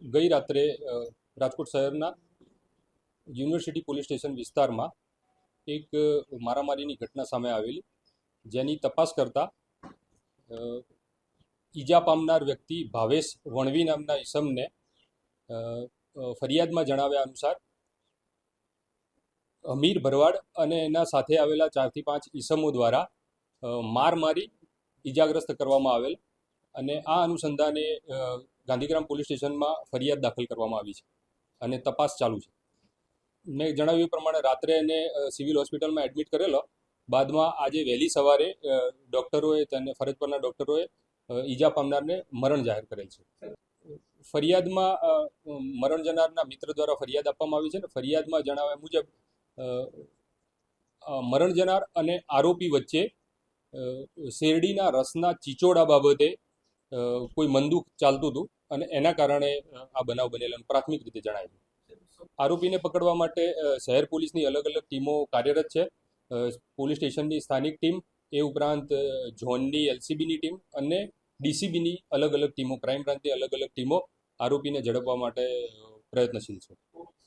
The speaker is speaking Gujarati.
ગઈ રાત્રે રાજકોટ શહેરના યુનિવર્સિટી પોલીસ સ્ટેશન વિસ્તારમાં એક મારામારીની ઘટના સામે આવેલી, જેની તપાસ કરતા ઈજા પામનાર વ્યક્તિ ભાવેશ વણવી નામના ઈસમને ફરિયાદમાં જણાવ્યા અનુસાર અમીર ભરવાડ અને એના સાથે આવેલા 4 થી 5 ઈસમો દ્વારા માર મારી ઈજાગ્રસ્ત કરવામાં આવેલ અને આ અનુસંધાને ગાંધીગ્રામ પોલીસ સ્ટેશનમાં ફરિયાદ દાખલ કરવામાં આવી છે અને તપાસ ચાલુ છે. મેં જણાવ્યું પ્રમાણે રાત્રે એને સિવિલ હોસ્પિટલમાં એડમિટ કરેલો, બાદમાં આજે વહેલી સવારે ડૉક્ટરોએ તેને ફરજ પરના ડૉક્ટરોએ ઈજા પામનારને મરણ જાહેર કરેલ છે. ફરિયાદમાં મરણ જનારના મિત્ર દ્વારા ફરિયાદ આપવામાં આવી છે અને ફરિયાદમાં જણાવ્યા મુજબ મરણ જનાર અને આરોપી વચ્ચે શેરડીના રસના ચીચોડા બાબતે કોઈ મનદુખ ચાલતું હતું અને એના કારણે આ બનાવ બનેલાનું પ્રાથમિક રીતે જણાય છે. આરોપીને પકડવા માટે શહેર પોલીસની અલગ અલગ ટીમો કાર્યરત છે. પોલીસ સ્ટેશનની સ્થાનિક ટીમ, એ ઉપરાંત ઝોનની એલસીબીની ટીમ અને ડીસીબીની અલગ અલગ ટીમો, ક્રાઇમ બ્રાન્ચની અલગ અલગ ટીમો આરોપીને ઝડપવા માટે પ્રયત્નશીલ છે.